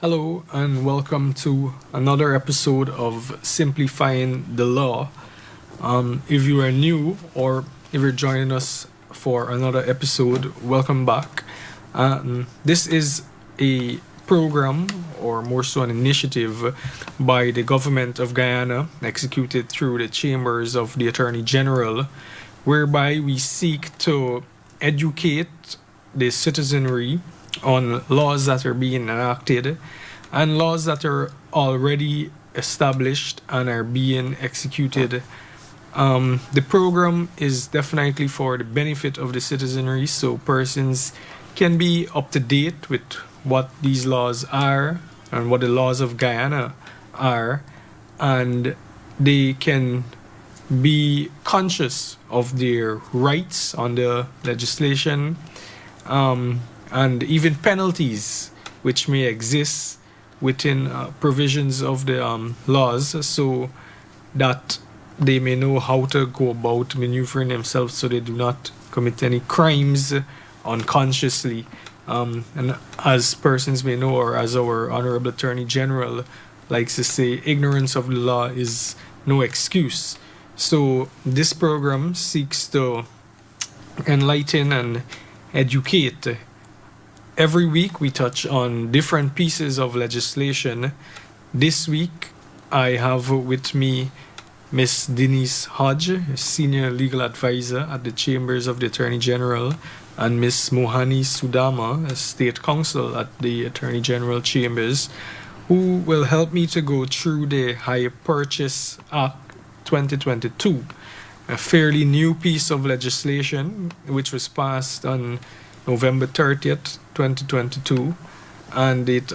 Hello, and welcome to another episode of Simplifying the Law. If you are new or if you're joining us for another episode, welcome back. This is a program, or more so an initiative, by the government of Guyana, executed through the chambers of the Attorney General, whereby we seek to educate the citizenry on laws that are being enacted and laws that are already established and are being executed. The program is definitely for the benefit of the citizenry, so persons can be up to date with what these laws are and what the laws of Guyana are, and they can be conscious of their rights under legislation, and even penalties which may exist within provisions of the laws, so that they may know how to go about maneuvering themselves so they do not commit any crimes unconsciously. And as persons may know, or as our Honorable Attorney General likes to say, ignorance of the law is no excuse. So this program seeks to enlighten and educate. Every week we touch on different pieces of legislation. This week I have with me Miss Denise Hodge, Senior Legal Advisor at the Chambers of the Attorney General, and Miss Mohani Sudama, a State Counsel at the Attorney General Chambers, who will help me to go through the Hire Purchase Act 2022, a fairly new piece of legislation which was passed on November 30th, 2022, and it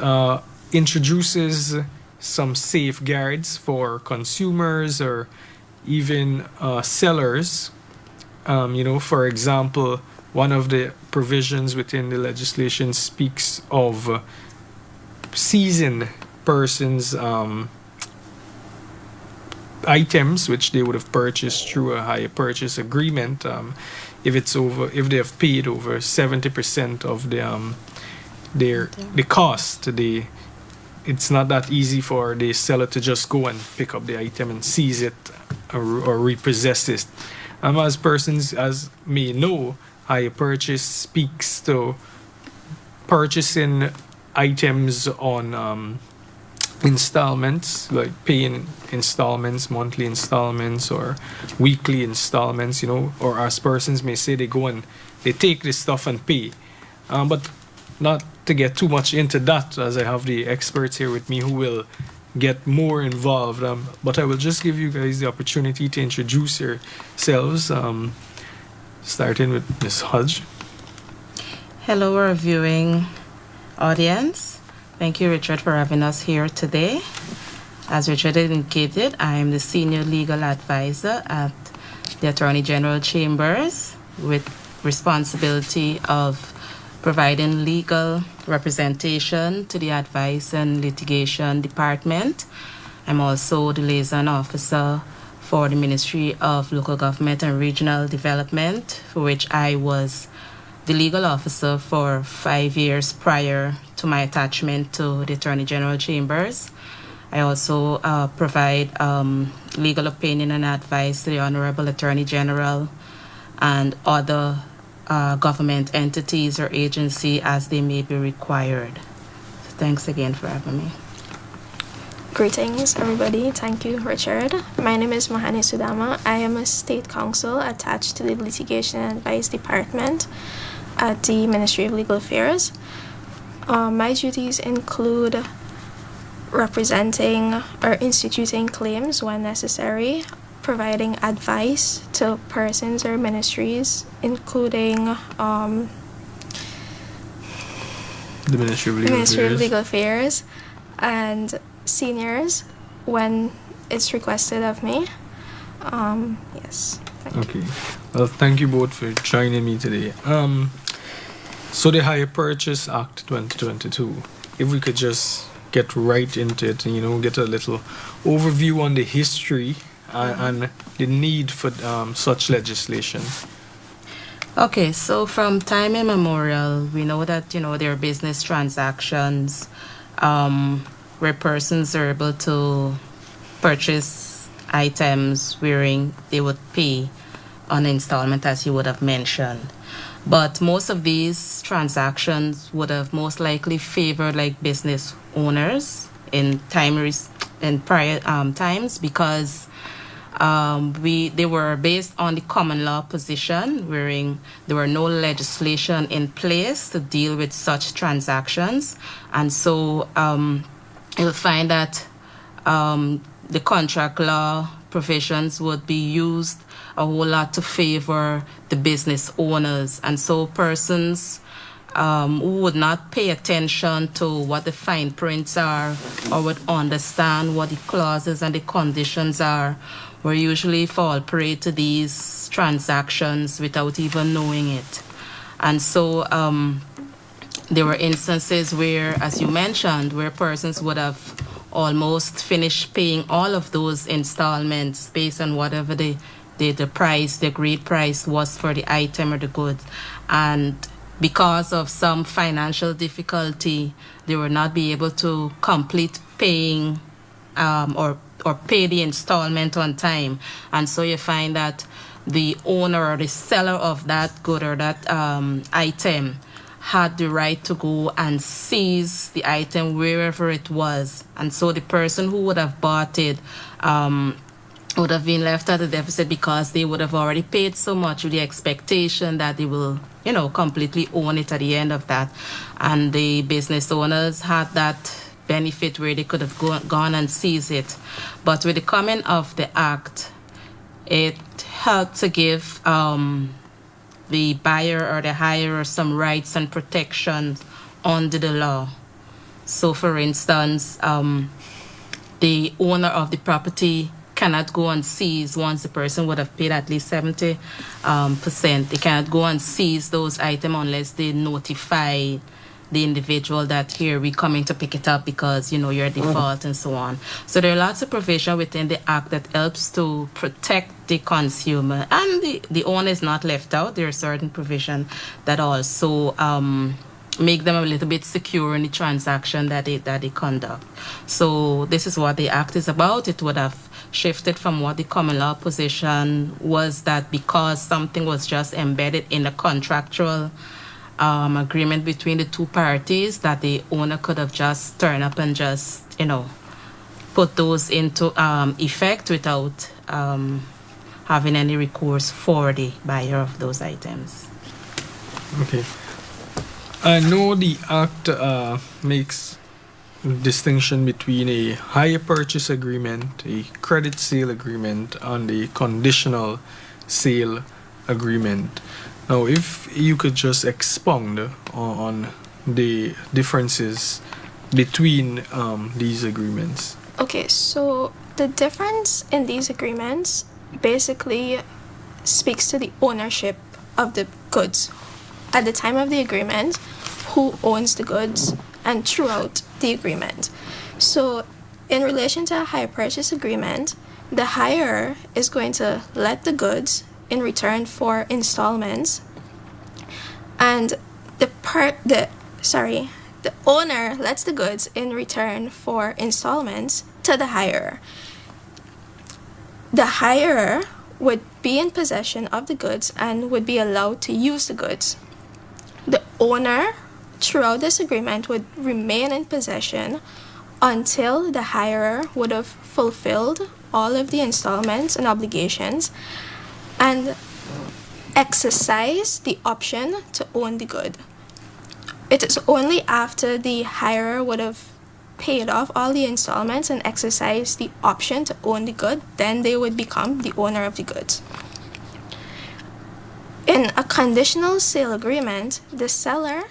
introduces some safeguards for consumers or even sellers. For example, one of the provisions within the legislation speaks of seizing persons' items which they would have purchased through a hire purchase agreement, if they have paid over 70% of the cost. It's not that easy for the seller to just go and pick up the item and seize it or repossess it. As persons as may know, hire purchase speaks to purchasing items on installments, like paying installments, monthly installments or weekly installments, or as persons may say, they go and they take this stuff and pay. But not to get too much into that, as I have the experts here with me who will get more involved. But I will just give you guys the opportunity to introduce yourselves, starting with Ms. Hodge. Hello, our viewing audience. Thank you, Richard, for having us here today. As Richard indicated, I am the Senior Legal Advisor at the Attorney General Chambers, with responsibility of providing legal representation to the Advice and Litigation Department. I'm also the Liaison Officer for the Ministry of Local Government and Regional Development, for which I was the legal officer for 5 years prior to my attachment to the Attorney General Chambers. I also provide legal opinion and advice to the Honorable Attorney General and other government entities or agency as they may be required. So thanks again for having me. Greetings, everybody. Thank you, Richard. My name is Mohani Sudama. I am a State Counsel attached to the Litigation and Advice Department at the Ministry of Legal Affairs. My duties include representing or instituting claims when necessary, providing advice to persons or ministries, including The Ministry of Legal Affairs, and seniors when it's requested of me. Yes. Okay. Well, thank you both for joining me today. So the Hire Purchase Act 2022, if we could just get right into it and, get a little overview on the history and the need for such legislation. Okay, so from time immemorial, we know that, there are business transactions where persons are able to purchase items wherein they would pay on installment, as you would have mentioned. But most of these transactions would have most likely favored like business owners in prior times, because they were based on the common law position, wherein there were no legislation in place to deal with such transactions, and so you'll find that the contract law provisions would be used a whole lot to favor the business owners, and so persons who would not pay attention to what the fine prints are or would understand what the clauses and the conditions are will usually fall prey to these transactions without even knowing it. And so there were instances where, as you mentioned, where persons would have almost finished paying all of those installments based on whatever the price, the agreed price was for the item or the goods. And because of some financial difficulty, they will not be able to complete paying or pay the installment on time. And so you find that the owner or the seller of that good or that item had the right to go and seize the item wherever it was. And so the person who would have bought it would have been left at a deficit because they would have already paid so much with the expectation that they will, completely own it at the end of that. And the business owners had that benefit where they could have gone and seized it. But with the coming of the act, it helped to give the buyer or the hirer some rights and protections under the law. So, for instance, the owner of the property cannot go and seize once the person would have paid at least 70%. They cannot go and seize those items unless they notify the individual that here we're coming to pick it up because you're default and so on. So there are lots of provision within the act that helps to protect the consumer, and the owner is not left out. There are certain provision that also make them a little bit secure in the transaction that they conduct. So this is what the act is about. It would have shifted from what the common law position was, that because something was just embedded in a contractual agreement between the two parties, that the owner could have just turned up and just, put those into effect without having any recourse for the buyer of those items. Okay. I know the Act makes distinction between a hire purchase agreement, a credit sale agreement, and a conditional sale agreement. Now, if you could just expound on the differences between these agreements. Okay, so the difference in these agreements basically speaks to the ownership of the goods. At the time of the agreement, who owns the goods, and throughout the agreement. So in relation to a hire purchase agreement, the hirer is going to let the goods in return for installments, and the owner lets the goods in return for installments to the hirer. The hirer would be in possession of the goods and would be allowed to use the goods. The owner, throughout this agreement, would remain in possession until the hirer would have fulfilled all of the installments and obligations and exercise the option to own the good. It is only after the hirer would have paid off all the installments and exercised the option to own the good, then they would become the owner of the goods. In a conditional sale agreement, the seller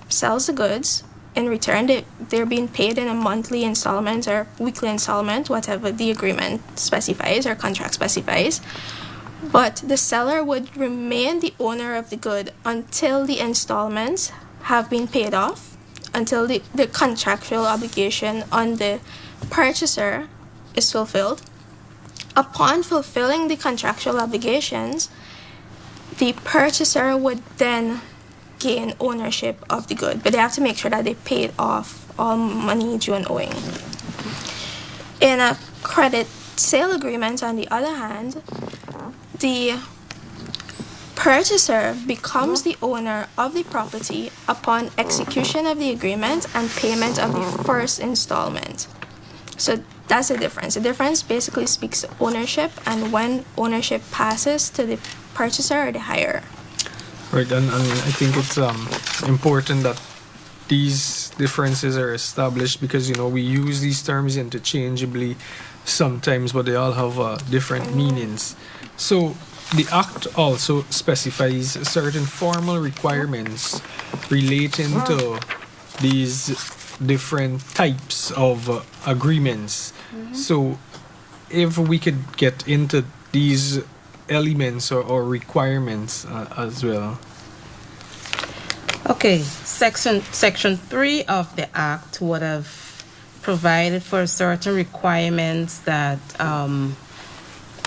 sells the goods. In return, they're being paid in a monthly installment or weekly installment, whatever the agreement specifies or contract specifies. But the seller would remain the owner of the good until the installments have been paid off, until the contractual obligation on the purchaser is fulfilled. Upon fulfilling the contractual obligations, the purchaser would then gain ownership of the good, but they have to make sure that they paid off all money due and owing. In a credit sale agreement, on the other hand, the purchaser becomes the owner of the property upon execution of the agreement and payment of the first installment. So that's the difference. The difference basically speaks ownership and when ownership passes to the purchaser or the hirer. Right, and I think it's important that these differences are established because we use these terms interchangeably sometimes, but they all have different meanings. So the Act also specifies certain formal requirements relating to these different types of agreements. So if we could get into these elements or requirements as well. Okay, section 3 of the Act would have provided for certain requirements that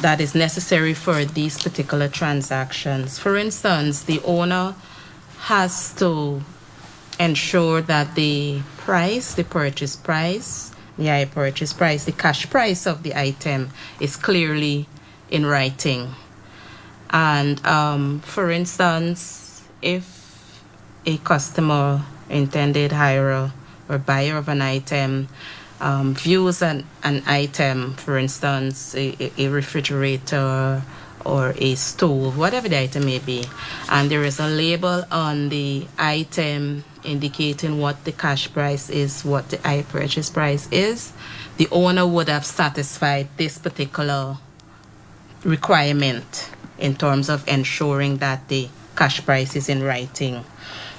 that is necessary for these particular transactions. For instance, the owner has to ensure that the price, the purchase price, the cash price of the item is clearly in writing. And for instance, if a customer, intended hirer or buyer of an item, views an item, for instance, a refrigerator or a stove, whatever the item may be, and there is a label on the item indicating what the cash price is, what the purchase price is, the owner would have satisfied this particular requirement in terms of ensuring that the cash price is in writing.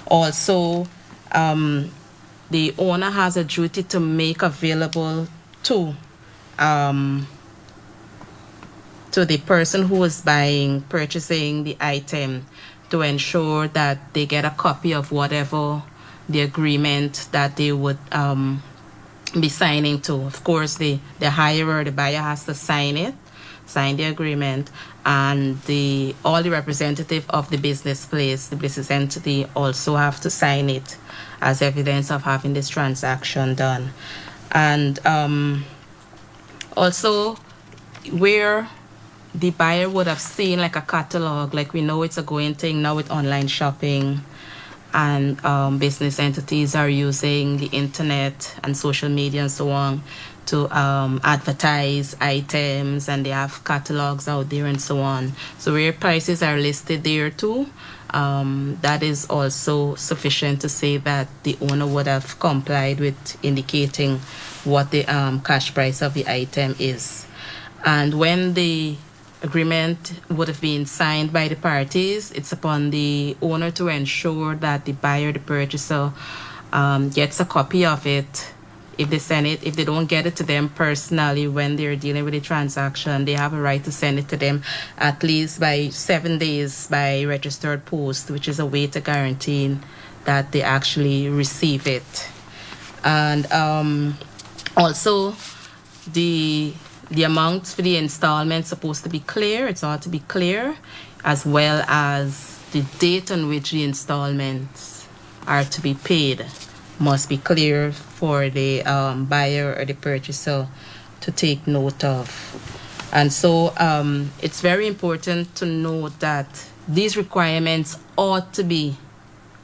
Also, the owner has a duty to make available to the person who is purchasing the item, to ensure that they get a copy of whatever the agreement that they would be signing to. Of course, the hirer, the buyer has to sign the agreement, and all the representative of the business place, the business entity, also have to sign it as evidence of having this transaction done. And also, where the buyer would have seen like a catalog, like we know it's a going thing now with online shopping, and business entities are using the internet and social media and so on to advertise items, and they have catalogs out there and so on. So where prices are listed there too, that is also sufficient to say that the owner would have complied with indicating what the cash price of the item is. And when the agreement would have been signed by the parties, it's upon the owner to ensure that the buyer, the purchaser, gets a copy of it. If they don't get it to them personally when they're dealing with the transaction, they have a right to send it to them at least by 7 days by registered post, which is a way to guarantee that they actually receive it. And also, the amount for the installment is supposed to be clear. It's ought to be clear, as well as the date on which the installments are to be paid must be clear for the buyer or the purchaser to take note of. And so it's very important to note that these requirements ought to be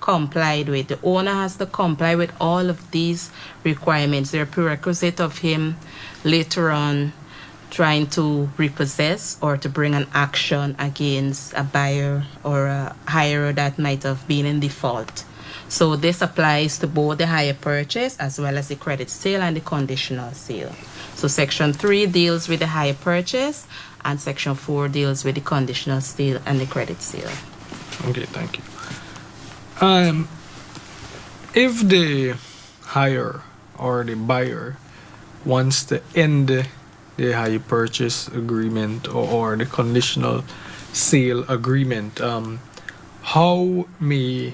complied with. The owner has to comply with all of these requirements. They're a prerequisite of him later on trying to repossess or to bring an action against a buyer or a hirer that might have been in default. So this applies to both the hire purchase as well as the credit sale and the conditional sale. So Section 3 deals with the hire purchase, and Section 4 deals with the conditional sale and the credit sale. Okay, thank you. If the hirer or the buyer wants to end the hire purchase agreement or the conditional sale agreement, how may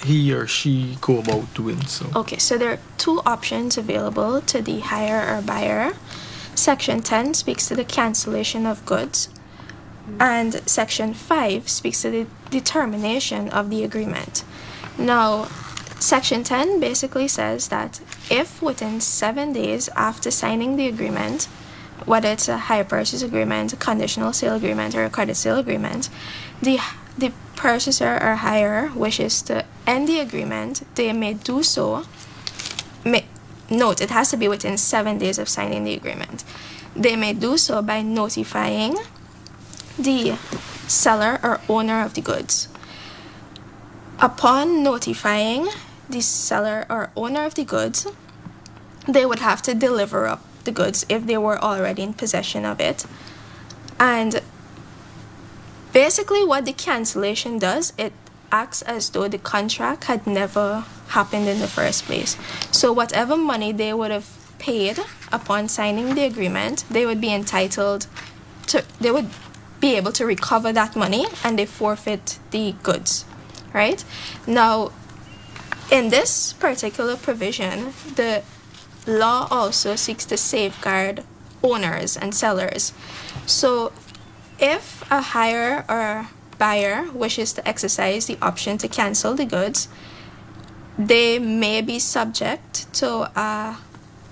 he or she go about doing so? Okay, so there are two options available to the hirer or buyer. Section 10 speaks to the cancellation of goods, and Section 5 speaks to the determination of the agreement. Now, Section 10 basically says that if within 7 days after signing the agreement, whether it's a hire purchase agreement, a conditional sale agreement, or a credit sale agreement, the purchaser or hirer wishes to end the agreement, they may do so. Note, it has to be within 7 days of signing the agreement. They may do so by notifying the seller or owner of the goods. Upon notifying the seller or owner of the goods, they would have to deliver up the goods if they were already in possession of it. And basically what the cancellation does, it acts as though the contract had never happened in the first place. So whatever money they would have paid upon signing the agreement, they would be entitled to, they would be able to recover that money, and they forfeit the goods, right? Now, in this particular provision, the law also seeks to safeguard owners and sellers. So if a hirer or buyer wishes to exercise the option to cancel the goods, they may be subject to a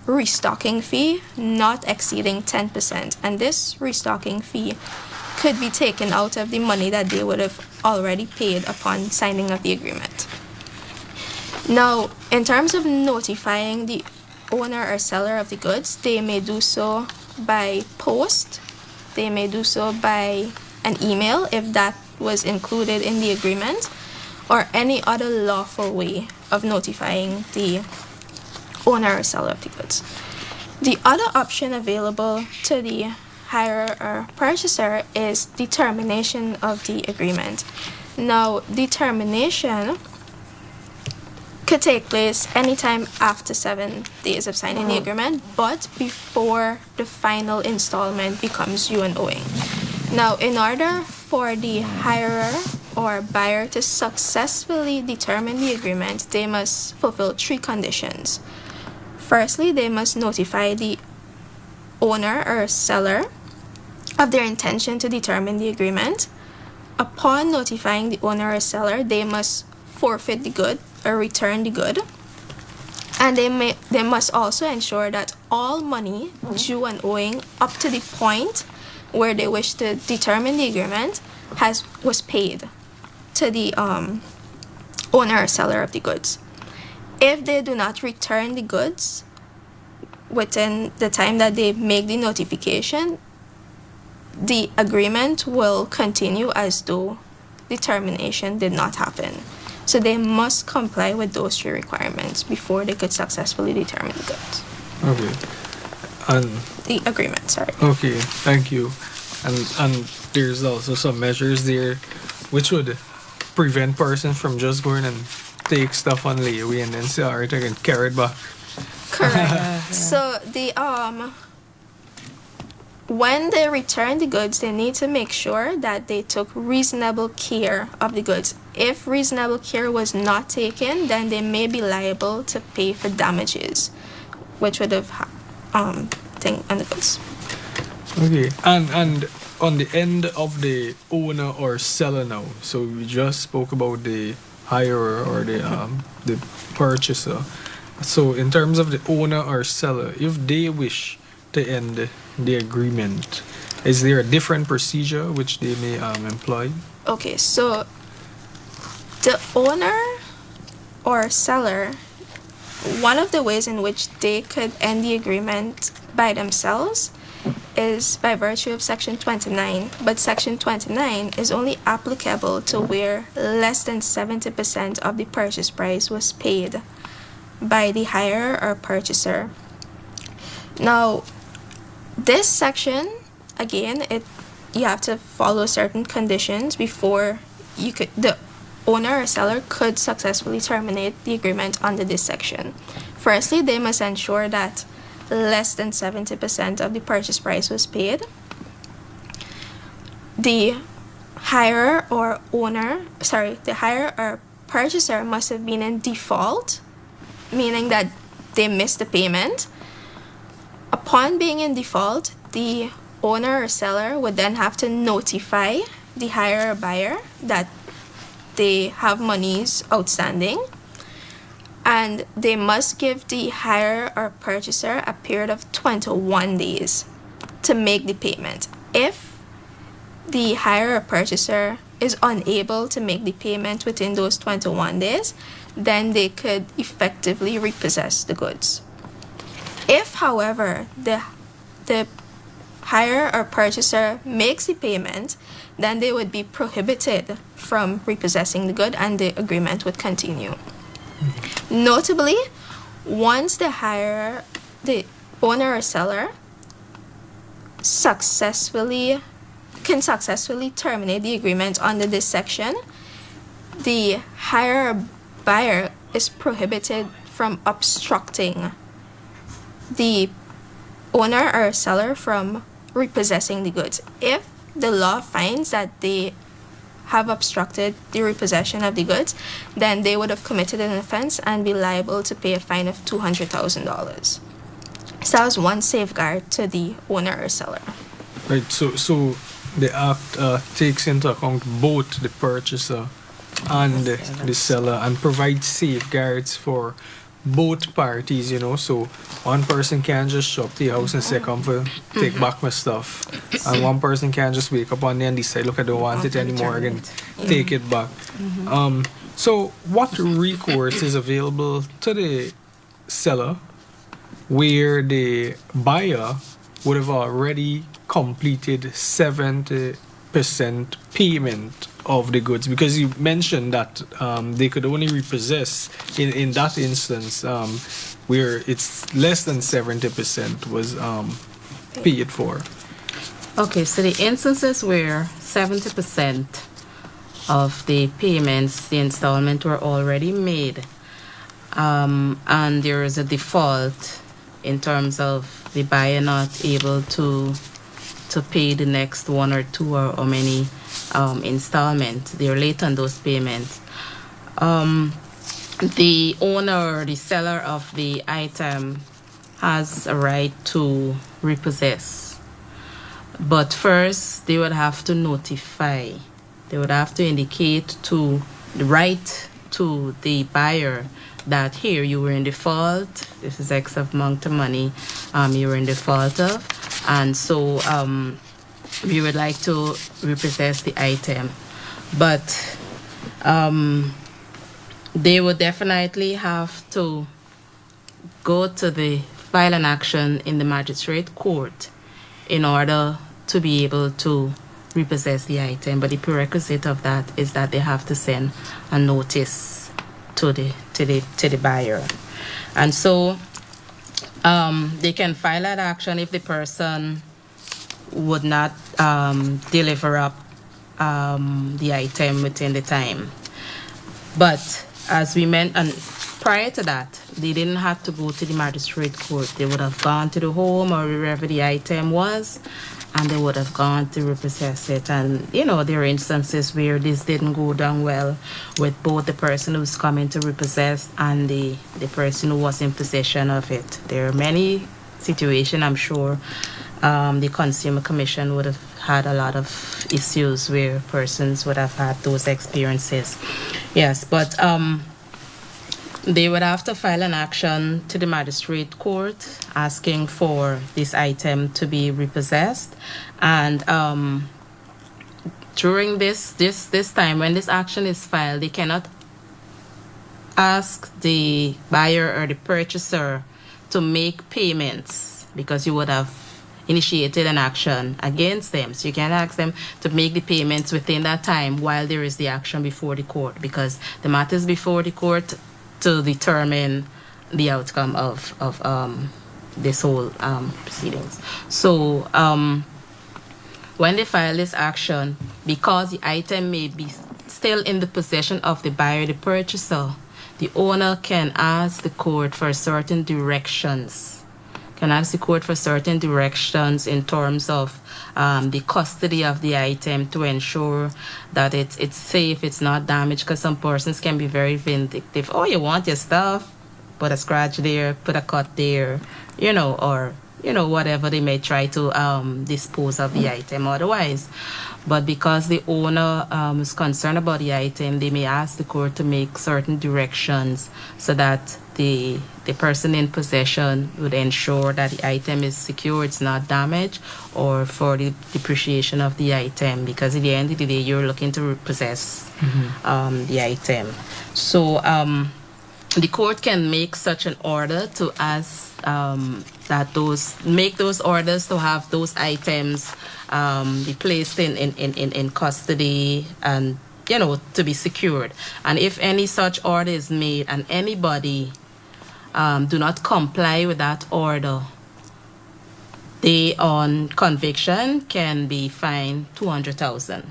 restocking fee not exceeding 10%. And this restocking fee could be taken out of the money that they would have already paid upon signing of the agreement. Now, in terms of notifying the owner or seller of the goods, they may do so by post, they may do so by an email if that was included in the agreement, or any other lawful way of notifying the owner or seller of the goods. The other option available to the hirer or purchaser is the termination of the agreement. Now, the termination could take place anytime after 7 days of signing the agreement, but before the final installment becomes due and owing. Now, in order for the hirer or buyer to successfully determine the agreement, they must fulfill 3 conditions. Firstly, they must notify the owner or seller of their intention to determine the agreement. Upon notifying the owner or seller, they must forfeit the good or return the good. And they must also ensure that all money due and owing up to the point where they wish to determine the agreement was paid to the owner or seller of the goods. If they do not return the goods within the time that they make the notification, the agreement will continue as though the termination did not happen. So they must comply with those 3 requirements before they could successfully determine the goods. Okay. And the agreement, sorry. okay, thank you. And there's also some measures there which would prevent persons from just going and take stuff on layaway and then say, all right, I can carry it back. Correct. So the when they return the goods, they need to make sure that they took reasonable care of the goods. If reasonable care was not taken, then they may be liable to pay for damages, which would have thing on the goods. Okay, and on the end of the owner or seller now, so we just spoke about the hirer or the purchaser. So in terms of the owner or seller, if they wish to end the agreement, is there a different procedure which they may employ? Okay, so the owner or seller, one of the ways in which they could end the agreement by themselves is by virtue of Section 29. But Section 29 is only applicable to where less than 70% of the purchase price was paid by the hirer or purchaser. Now, this section, again, you have to follow certain conditions before the owner or seller could successfully terminate the agreement under this section. Firstly, they must ensure that less than 70% of the purchase price was paid. The hirer or purchaser must have been in default, meaning that they missed the payment. Upon being in default, the owner or seller would then have to notify the hirer or buyer that they have monies outstanding. and they must give the hirer or purchaser a period of 21 days to make the payment. If the hirer or purchaser is unable to make the payment within those 21 days, then they could effectively repossess the goods. If, however, the hirer or purchaser makes the payment, then they would be prohibited from repossessing the good and the agreement would continue. Notably, once the owner or seller can successfully terminate the agreement under this section, the hirer or buyer is prohibited from obstructing the owner or seller from repossessing the goods. If the law finds that they have obstructed the repossession of the goods, then they would have committed an offense and be liable to pay a fine of $200,000. So that was one safeguard to the owner or seller. Right. So the act takes into account both the purchaser and the seller and provides safeguards for both parties, so one person can't just show up to your house and say, come for take back my stuff, and one person can't just wake up one day and decide, look, I don't want it anymore, and take it back. So what recourse is available to the seller where the buyer would have already completed 70% payment of the goods? Because you mentioned that they could only repossess in that instance where it's less than 70% was paid for. Okay, so the instances where 70% of the payments, the installment, were already made, and there is a default in terms of the buyer not able to pay the next one or two or many installments. They're late on those payments. The owner or the seller of the item has a right to repossess. But first, they would have to notify. They would have to indicate to the right to the buyer that here you were in default. This is X amount of money you were in default of. And so we would like to repossess the item. But they would definitely have to go to file an action in the magistrate court in order to be able to repossess the item. But the prerequisite of that is that they have to send a notice to the buyer. And so they can file that action if the person would not deliver up the item within the time. But as we meant, and prior to that, they didn't have to go to the magistrate court. They would have gone to the home or wherever the item was, and they would have gone to repossess it. And, there are instances where this didn't go down well with both the person who's coming to repossess and the person who was in possession of it. There are many situations, I'm sure. The Consumer Commission would have had a lot of issues where persons would have had those experiences. Yes, but they would have to file an action to the magistrate court asking for this item to be repossessed. And during this time, when this action is filed, they cannot ask the buyer or the purchaser to make payments because you would have initiated an action against them. So you can't ask them to make the payments within that time while there is the action before the court, because the matter is before the court to determine the outcome of this whole proceedings. So when they file this action, because the item may be still in the possession of the buyer, the purchaser, the owner can ask the court for certain directions. Can ask the court for certain directions in terms of the custody of the item to ensure that it's safe, it's not damaged, because some persons can be very vindictive. Oh, you want your stuff? Put a scratch there, put a cut there, or whatever they may try to dispose of the item otherwise. But because the owner is concerned about the item, they may ask the court to make certain directions so that the person in possession would ensure that the item is secure, it's not damaged, or for the depreciation of the item, because at the end of the day, you're looking to repossess the item. So the court can make such an order to ask make those orders to have those items be placed in custody and to be secured. And if any such order is made and anybody do not comply with that order, they on conviction can be fined 200,000.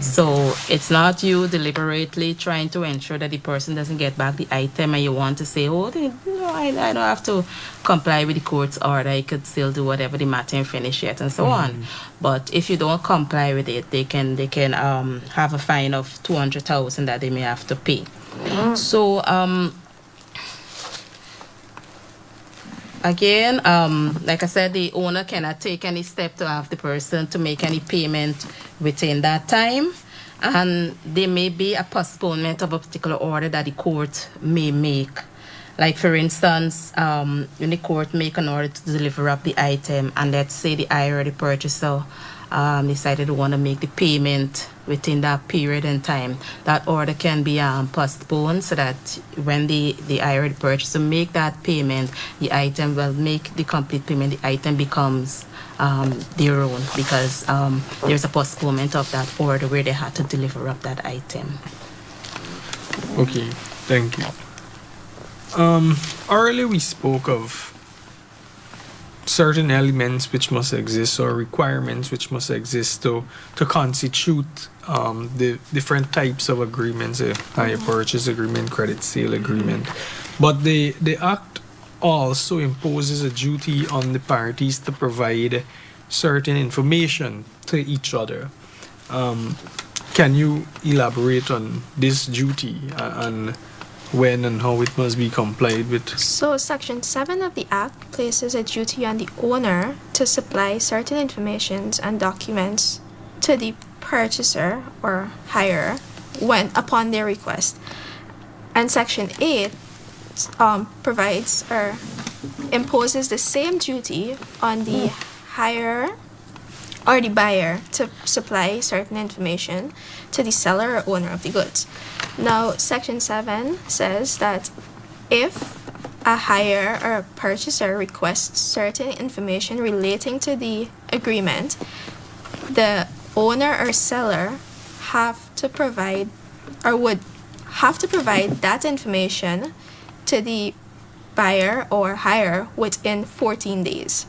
So it's not you deliberately trying to ensure that the person doesn't get back the item and you want to say, I don't have to comply with the court's order. I could still do whatever the matter and finish it and so on. But if you don't comply with it, they can have a fine of 200,000 that they may have to pay. So again, like I said, the owner cannot take any step to have the person to make any payment within that time. And there may be a postponement of a particular order that the court may make. Like, for instance, when the court make an order to deliver up the item, and let's say the IRA or the purchaser decided to want to make the payment within that period in time, that order can be postponed so that when the IRA or the purchaser make that payment, the item will make the complete payment, the item becomes their own, because there's a postponement of that order where they had to deliver up that item. Okay, thank you. Earlier we spoke of certain elements which must exist, or requirements which must exist to constitute the different types of agreements, a hire purchase agreement, credit sale agreement. But the act also imposes a duty on the parties to provide certain information to each other. Can you elaborate on this duty and when and how it must be complied with? So Section 7 of the Act places a duty on the owner to supply certain information and documents to the purchaser or hirer when upon their request. And Section 8 provides or imposes the same duty on the hirer or the buyer to supply certain information to the seller or owner of the goods. Now, Section 7 says that if a hirer or a purchaser requests certain information relating to the agreement, the owner or seller have to provide or would have to provide that information to the buyer or hirer within 14 days.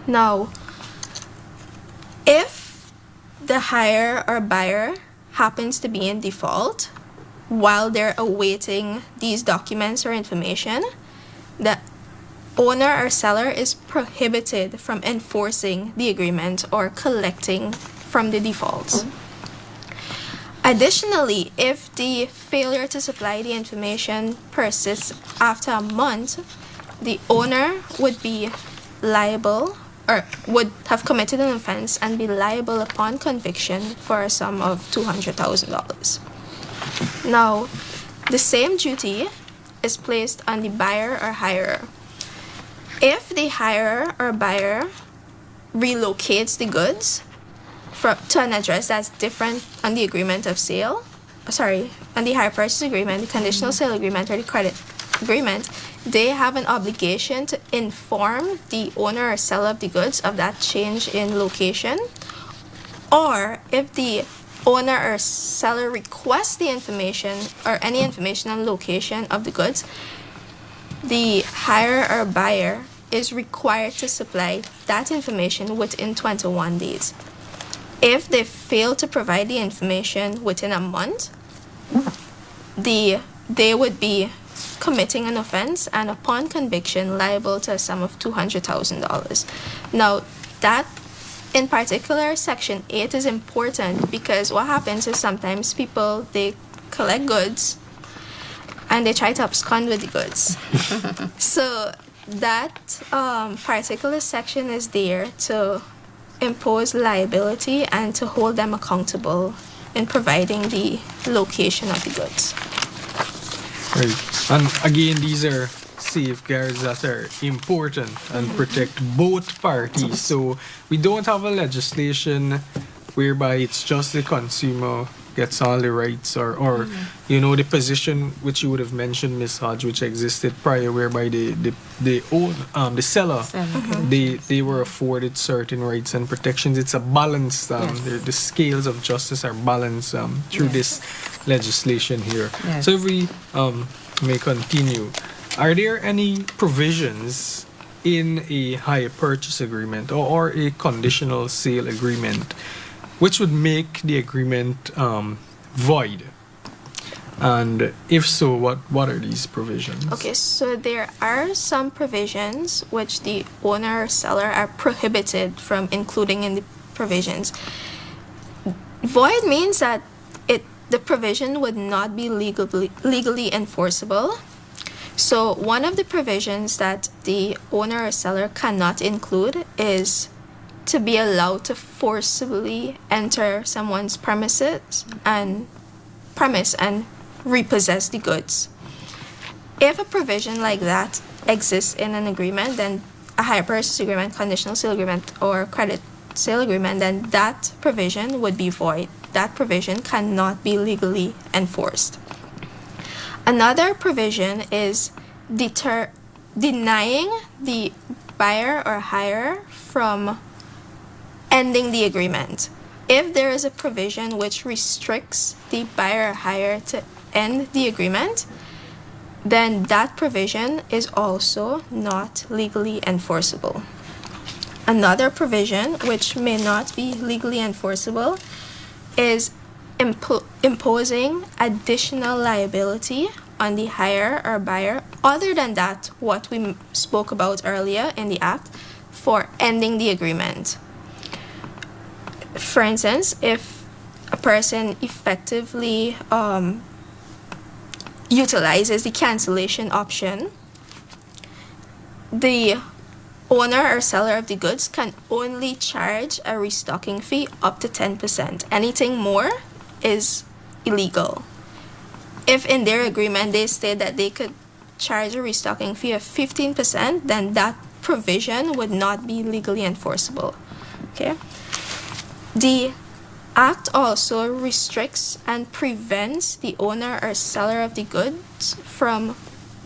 Now, if the hirer or buyer happens to be in default while they're awaiting these documents or information, the owner or seller is prohibited from enforcing the agreement or collecting from the defaults. Additionally, if the failure to supply the information persists after a month, the owner would be liable or would have committed an offense and be liable upon conviction for a sum of $200,000. Now, the same duty is placed on the buyer or hirer. If the hirer or buyer relocates the goods to an address that's different on the agreement of sale, on the hire purchase agreement, the conditional sale agreement, or the credit agreement, they have an obligation to inform the owner or seller of the goods of that change in location. Or if the owner or seller requests the information or any information on location of the goods, the hirer or buyer is required to supply that information within 21 days. If they fail to provide the information within a month, they would be committing an offense and upon conviction liable to a sum of $200,000. Now, that in particular, Section 8 is important because what happens is sometimes people, they collect goods and they try to abscond with the goods. So that particular section is there to impose liability and to hold them accountable in providing the location of the goods. Right. And again, these are safeguards that are important and protect both parties. So we don't have a legislation whereby it's just the consumer gets all the rights or you know, the position which you would have mentioned, Miss Hodge, which existed prior, whereby the seller they were afforded certain rights and protections. It's a balance. The scales of justice are balanced through this legislation here. So if we may continue, are there any provisions in a hire purchase agreement or a conditional sale agreement which would make the agreement void? And if so, what are these provisions? Okay, so there are some provisions which the owner or seller are prohibited from including in the provisions. Void means that the provision would not be legally enforceable. So one of the provisions that the owner or seller cannot include is to be allowed to forcibly enter someone's premise and repossess the goods. If a provision like that exists in an agreement, then a hire purchase agreement, conditional sale agreement, or credit sale agreement, then that provision would be void. That provision cannot be legally enforced. Another provision is denying the buyer or hirer from ending the agreement. If there is a provision which restricts the buyer or hirer to end the agreement, then that provision is also not legally enforceable. Another provision which may not be legally enforceable is imposing additional liability on the hirer or buyer other than that what we spoke about earlier in the act for ending the agreement. For instance, if a person effectively utilizes the cancellation option, the owner or seller of the goods can only charge a restocking fee up to 10%. Anything more is illegal. If in their agreement they state that they could charge a restocking fee of 15%, then that provision would not be legally enforceable. Okay? The Act also restricts and prevents the owner or seller of the goods from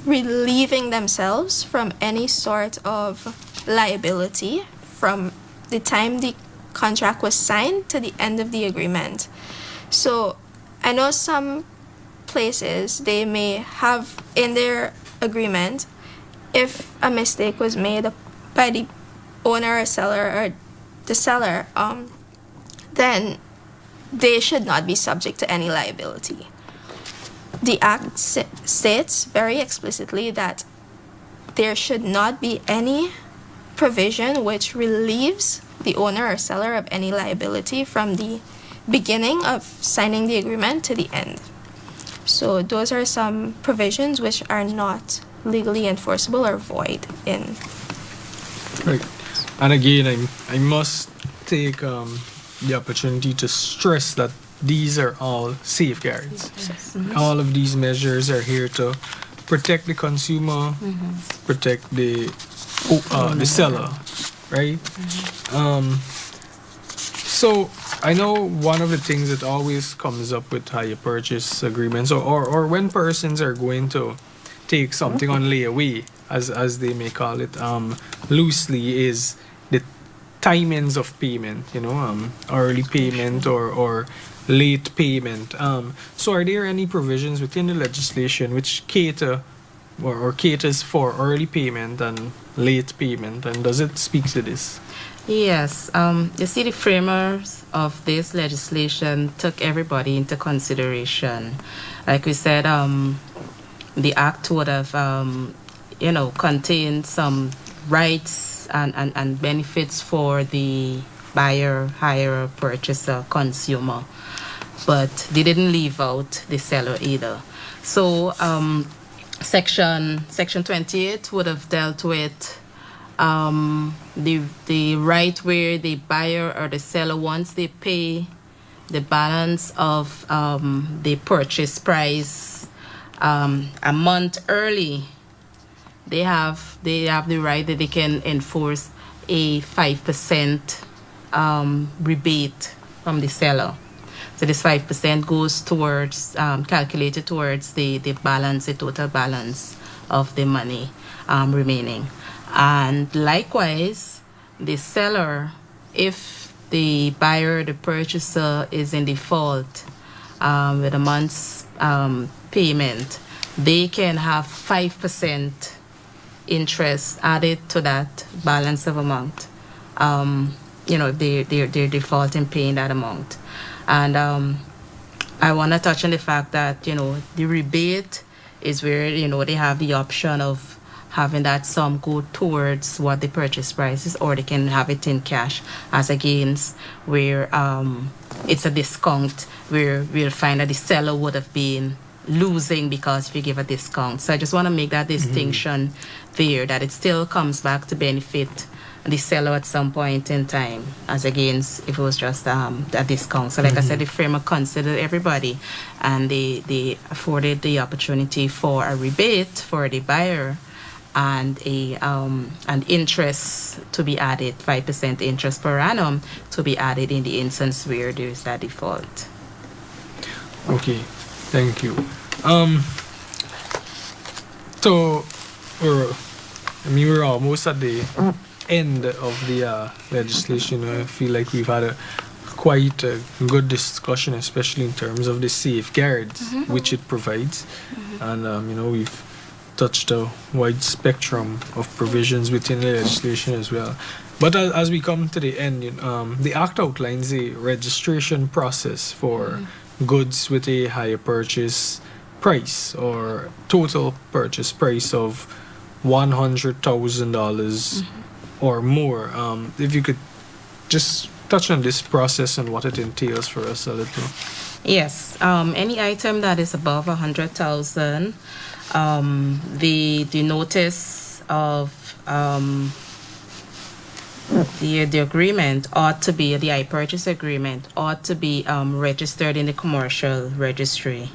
relieving themselves from any sort of liability from the time the contract was signed to the end of the agreement. So I know some places they may have in their agreement, if a mistake was made by the owner or seller or the seller, then they should not be subject to any liability. The Act states very explicitly that there should not be any provision which relieves the owner or seller of any liability from the beginning of signing the agreement to the end. So those are some provisions which are not legally enforceable or void in. Right. And again, I must take the opportunity to stress that these are all safeguards. Yes. All of these measures are here to protect the consumer, protect the seller, right? So I know one of the things that always comes up with hire purchase agreements or when persons are going to take something on layaway, as they may call it loosely, is the timings of payment, early payment or late payment. So are there any provisions within the legislation which cater or caters for early payment and late payment, and does it speak to this? Yes, you see, the framers of this legislation took everybody into consideration. Like we said, the Act would have, contained some rights and benefits for the buyer, hirer, purchaser, consumer, but they didn't leave out the seller either. So Section 28 would have dealt with the right where the buyer or the seller, once they pay the balance of the purchase price a month early, they have the right that they can enforce a 5% rebate from the seller. So this 5% goes towards, calculated towards the balance, the total balance of the money remaining. And likewise, the seller, if the buyer, the purchaser is in default with a month's payment, they can have 5% interest added to that balance of amount. If they're defaulting paying that amount. And I want to touch on the fact that, the rebate is where, they have the option of having that sum go towards what the purchase price is, or they can have it in cash as against where it's a discount, where we'll find that the seller would have been losing because if you give a discount. So I just want to make that distinction there, that it still comes back to benefit the seller at some point in time, as against if it was just a discount. So like I said, the framework considered everybody, and they afforded the opportunity for a rebate for the buyer and an interest to be added, 5% interest per annum to be added in the instance where there is that default. Okay, thank you. So we're almost at the end of the legislation. I feel like we've had quite a good discussion, especially in terms of the safeguards which it provides. And we've touched a wide spectrum of provisions within the legislation as well. But as we come to the end, the Act outlines a registration process for goods with a higher purchase price or total purchase price of $100,000 or more. If you could just touch on this process and what it entails for us a little. Yes. Any item that is above 100,000, the notice of the agreement ought to be, the I purchase agreement ought to be registered in the commercial registry.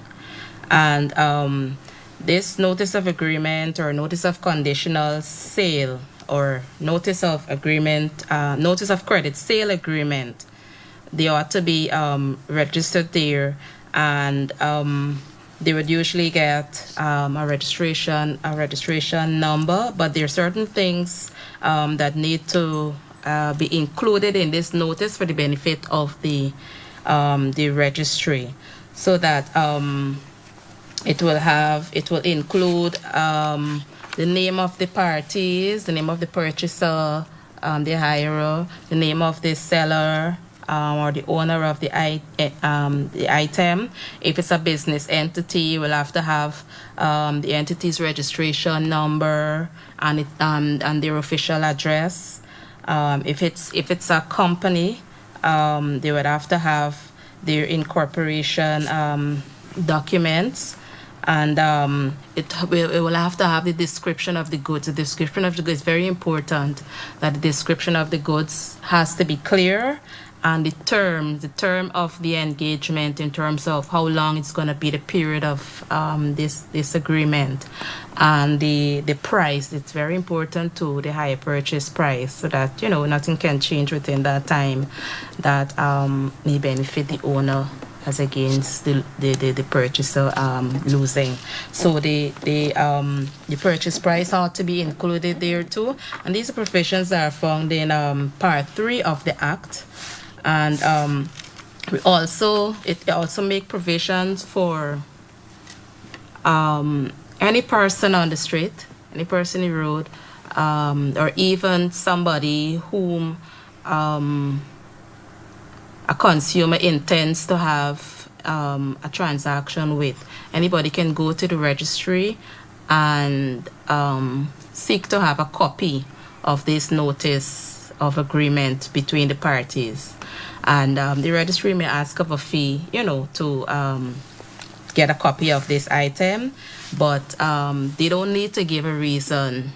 And this notice of agreement or notice of conditional sale or notice of agreement, notice of credit sale agreement, they ought to be registered there, and they would usually get a registration number, but there are certain things that need to be included in this notice for the benefit of the registry, so that it will include the name of the parties, the name of the purchaser, the hirer, the name of the seller, or the owner of the item. If it's a business entity, you will have to have the entity's registration number and their official address. If it's a company, they would have to have their incorporation documents. And it will have to have the description of the goods. The description of the goods is very important, that the description of the goods has to be clear, and the term of the engagement in terms of how long it's going to be, the period of this agreement, and the price. It's very important to the higher purchase price, so that nothing can change within that time that may benefit the owner as against the purchaser losing. So the purchase price ought to be included there too. And these provisions are found in Part 3 of the Act. And it also make provisions for any person on the street, any person in the road, or even somebody whom a consumer intends to have a transaction with. Anybody can go to the registry and seek to have a copy of this notice of agreement between the parties. And the registry may ask of a fee, to get a copy of this item, but they don't need to give a reason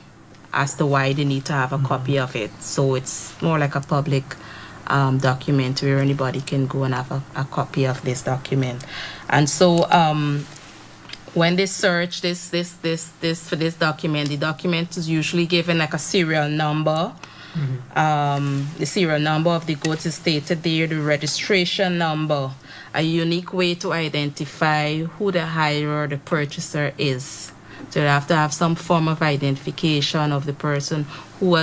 as to why they need to have a copy of it. So it's more like a public document where anybody can go and have a copy of this document. And so when they search this for this document, the document is usually given like a serial number. The serial number of the goods is stated there, the registration number, a unique way to identify who the hirer or the purchaser is. So you have to have some form of identification of the person who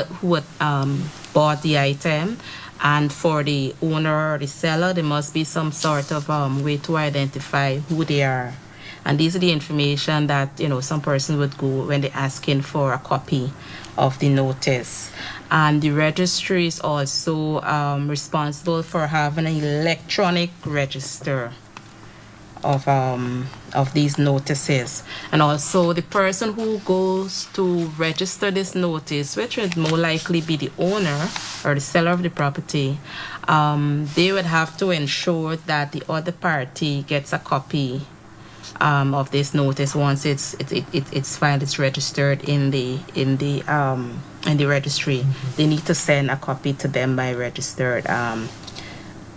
bought the item. And for the owner or the seller, there must be some sort of way to identify who they are. And these are the information that, some person would go when they're asking for a copy of the notice. And the registry is also responsible for having an electronic register of these notices. And also the person who goes to register this notice, which would more likely be the owner or the seller of the property, they would have to ensure that the other party gets a copy of this notice once it's filed, it's registered in the registry. They need to send a copy to them by registered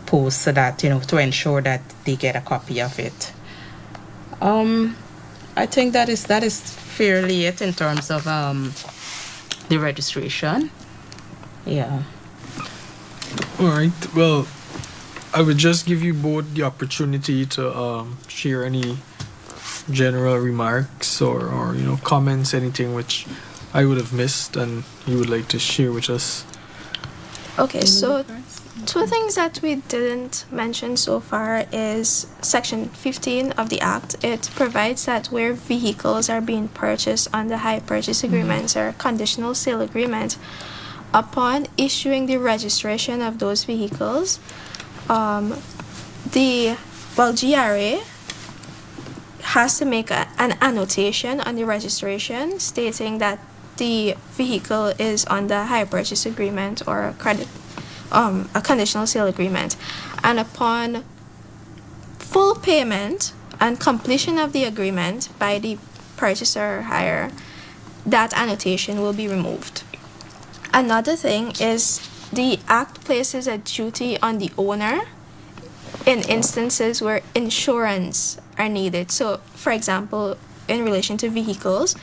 post, so that to ensure that they get a copy of it. I think that is fairly it in terms of the registration. Yeah. All right. Well, I would just give you both the opportunity to share any general remarks or comments, anything which I would have missed and you would like to share with us. Okay, so two things that we didn't mention so far is Section 15 of the Act. It provides that where vehicles are being purchased under hire purchase agreements or conditional sale agreement, upon issuing the registration of those vehicles, GRA has to make an annotation on the registration stating that the vehicle is under hire purchase agreement or a conditional sale agreement. And upon full payment and completion of the agreement by the purchaser or hirer, that annotation will be removed. Another thing is the Act places a duty on the owner in instances where insurance are needed. So, for example, in relation to vehicles,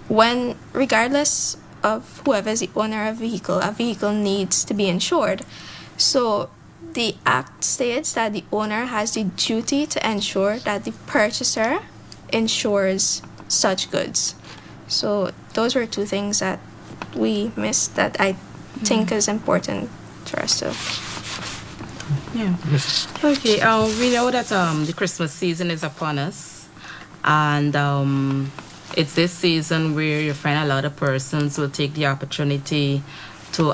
when, regardless of whoever is the owner of a vehicle needs to be insured. So the Act states that the owner has the duty to ensure that the purchaser insures such goods. So those were two things that we missed that I think is important for us to. Yeah. Okay. We know that the Christmas season is upon us, and it's this season where you find a lot of persons will take the opportunity to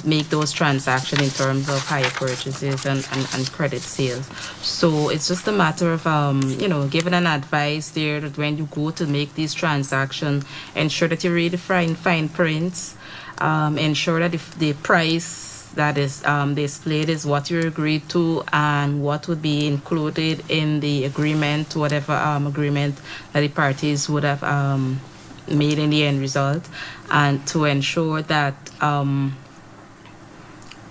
make those transactions in terms of hire purchases and credit sales. So it's just a matter of giving an advice there that when you go to make these transactions, ensure that you read the fine prints, ensure that if the price that is displayed is what you agreed to and what would be included in the agreement, whatever agreement that the parties would have made in the end result, and to ensure that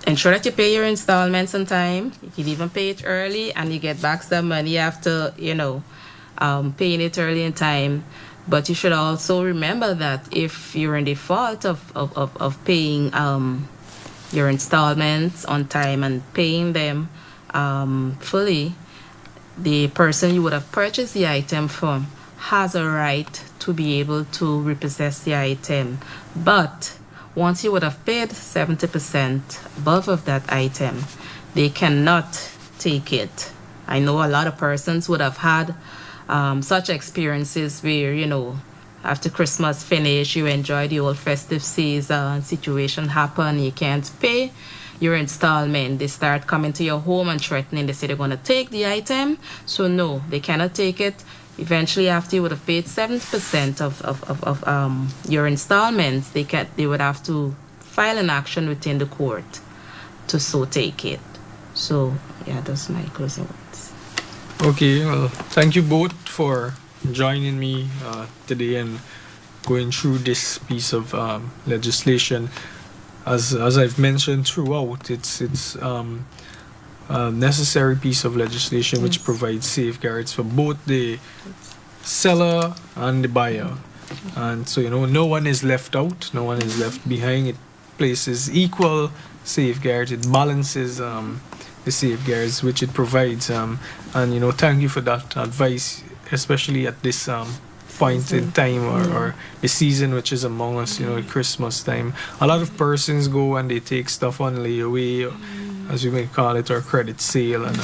you pay your installments on time. You can even pay it early and you get back some money after paying it early in time. But you should also remember that if you're in default of paying your installments on time and paying them fully, the person you would have purchased the item from has a right to be able to repossess the item. But once you would have paid 70% above of that item, they cannot take it. I know a lot of persons would have had such experiences where, after Christmas finish, you enjoy the old festive season, situation happen, you can't pay your installment. They start coming to your home and threatening. They say they're going to take the item. So no, they cannot take it. Eventually, after you would have paid 70% of your installments, they would have to file an action within the court to so take it. So yeah, that's my closing words. Okay, well, thank you both for joining me today and going through this piece of legislation. As I've mentioned throughout, it's a necessary piece of legislation which Yes. provides safeguards for both the seller and the buyer. And so, no one is left out, no one is left behind. It places equal safeguards, it balances the safeguards which it provides. And, thank you for that advice, especially at this point in time or the season which is among us, Christmas time. A lot of persons go and they take stuff on layaway, as we may call it, or credit sale. And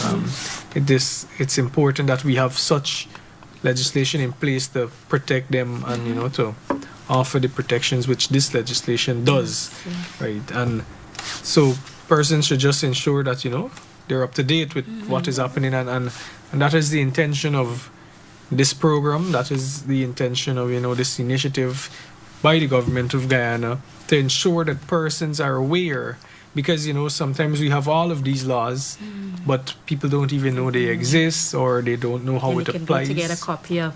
it's important that we have such legislation in place to protect them and to offer the protections which this legislation does, right? And so persons should just ensure that they're up to date with what is happening, and that is the intention of this program. That is the intention of this initiative by the government of Guyana, to ensure that persons are aware, because sometimes we have all of these laws, but people don't even know they exist, or they don't know how And it you can applies. go to get a copy of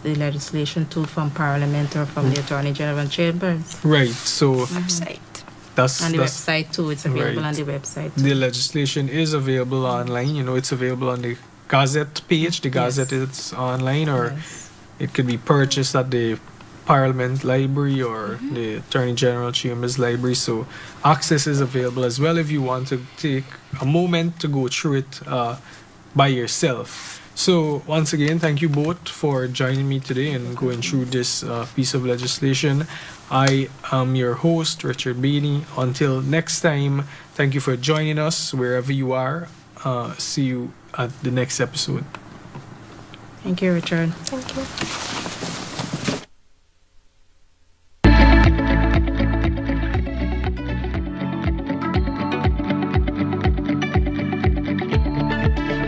the legislation too from Parliament or from the Attorney General Chambers. Right. So Website. that's On the that's website too. It's available right. on the website. The legislation is available online. It's available on the Gazette page. The Gazette is online, or Yes. it could be purchased at the Parliament Library or the Attorney General Chambers Library. So access is available as well if you want to take a moment to go through it by yourself. So once again, thank you both for joining me today and going through this piece of legislation. I am your host, Richard Beatty. Until next time, thank you for joining us wherever you are. See you at the next episode. Thank you, Richard. Thank you.